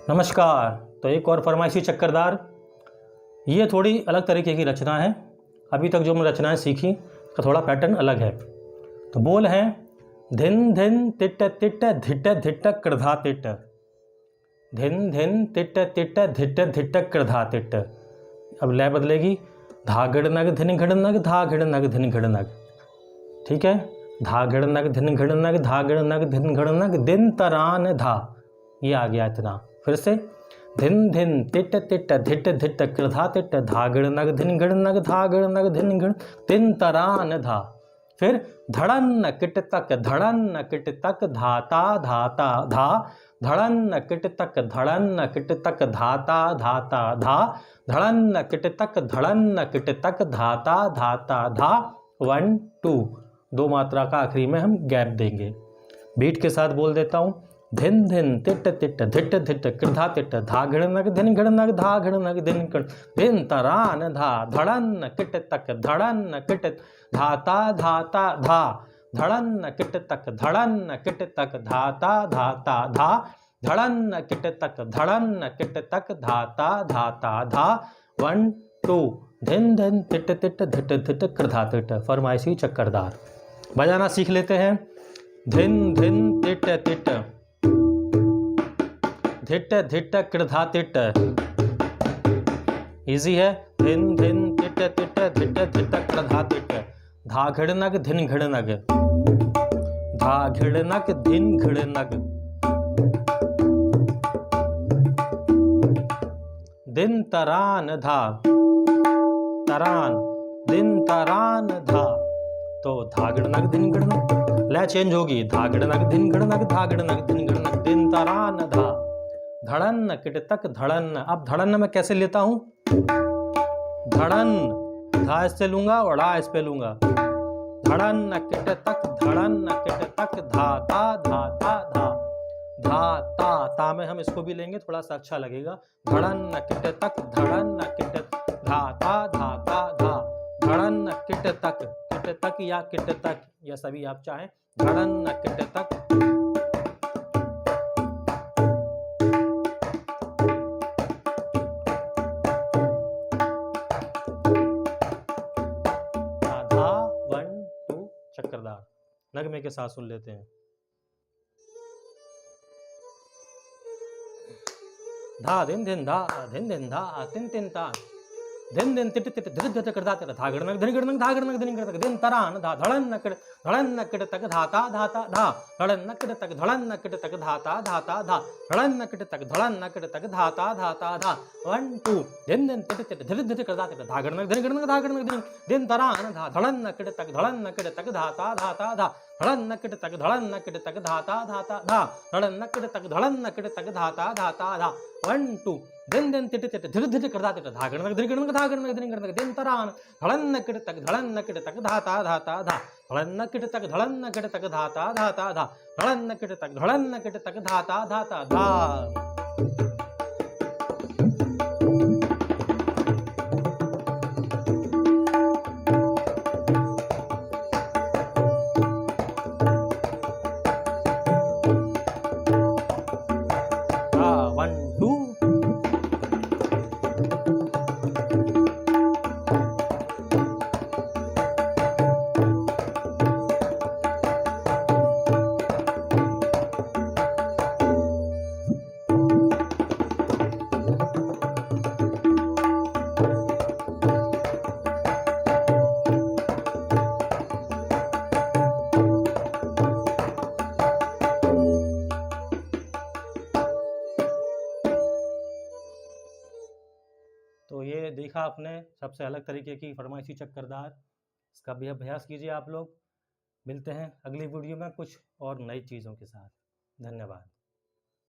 नमस्कार। तो एक और फरमाइशी चक्करदार, ये थोड़ी अलग तरीके की रचना है। अभी तक जो मैंने रचनाएं सीखी का थोड़ा पैटर्न अलग है। तो बोल हैं धिन धिन तिट तिट धिट धिट कृधा तिट, धिन धिन तिट तिट धिट धिट कृधा तिट। अब लय बदलेगी, धा घिड़ नग धिन घिड़ नग धा घिड़ नग धिन घिड़ नग। ठीक है, धा घिड़ नग धिन घिड़ नग धा घिड़ नग धिन घिड़ नग दिन तरान धा। ये आ गया इतना। फिर से धिन धिन तिट तिट धिट धिट कृधा तिट, धा घिड़ नग धिन घिड़ नग धा घिड़ नग धिन घिड़ दिन तरान धा। फिर धड़न किट तक धड़न किट तक धाता धाता धा, धड़न किट तक धड़न किट तक धाता धाता धा, धड़न किट तक धड़न किट तक धाता धाता धा। 1 2 दो मात्रा का आखिरी में हम गैप देंगे। बीट के साथ बोल देता हूँ, धिन धिन तिट तिट धिट धिट कृधा तिट, धा घिड़ नग धिन घिड़ नग धा घिड़ नग धिन घिड़ दिन तरान धा, धड़न किट तक धड़न किट धाता धाता धा, धड़न किट तक धड़न किट तक धाता धाता धा, धड़न किट तक धड़न किट तक धाता धाता धा। 1 2 धिन धिन तिट तिट धिट धिट कृधा तिट। फरमाइशी चक्करदार बजाना सीख लेते हैं। धिन धिन तिट तिट धिट धिट कृधा तिट। इजी है। धिन धिन तिट तिट धिट धिट कृधा तिट, धा घिड़ नग धिन घिड़ नग, धा घिड़ नग धिन घिड़ नग दिन तरान धा, तरान दिन तरान धा। तो धा घिड़ नग धिन घिड़ नग, लय चेंज होगी, धा घिड़ नग धिन घिड़ नग धा घिड़ नग धिन घिड़ नग दिन तरान धा। धड़न किट तक धड़न। अब धड़न मैं कैसे लेता हूं? धड़न धा इस पे लूंगा और ड़ा इस पे लूंगा। धड़न किट तक धड़न किट तक धाता धाता धा, धाता ता में हम इसको भी लेंगे, थोड़ा सा अच्छा लगेगा। धड़न किट तक धड़न किट धाता धाता धा, धड़न किट तक या किट तक, या सभी आप चाहें। धड़न किट तक धा। 1 2 चक्करदार नगमे के साथ सुन लेते हैं। धा धिन धिन धा धिन धिन धा तिन तिन ता, धिन धिन तिट तिट धिट धिट कृधा तिट, धा घिड़ नग धिन घिड़ नग धा घिड़ नग धिन घिड़ नग दिन तरान धा, धड़न किट तक धाता धाता धा, धड़न किट तक धड़न किट तक धाता धाता धा, धड़न किट तक धड़न किट तक धाता धाता धा। 1 2 धिन धिन तिट तिट धिट धिट कृधा तिट, धा घिड़ नग धिन घिड़ नग धा घिड़ नग दिन तरान धा, धड़न किट तक धाता धाता धा, धड़न किट तक धाता धाता धा, धड़न किट तक धाता धाता धा। 1 2 धिन धिन तिट तिट धिट धिट कृधा तिट, धा घिड़ नग धिन घिड़ नग धा घिड़ नग धिन घिड़ नग दिन तरान, धड़न किट तक धाता धाता धा, धड़न किट तक धाता धाता धा, धड़न किट तक धाता धाता धा। तो ये देखा आपने सबसे अलग तरीके की फरमाइशी चक्करदार। इसका भी अभ्यास कीजिए आप लोग। मिलते हैं अगली वीडियो में कुछ और नई चीज़ों के साथ। धन्यवाद।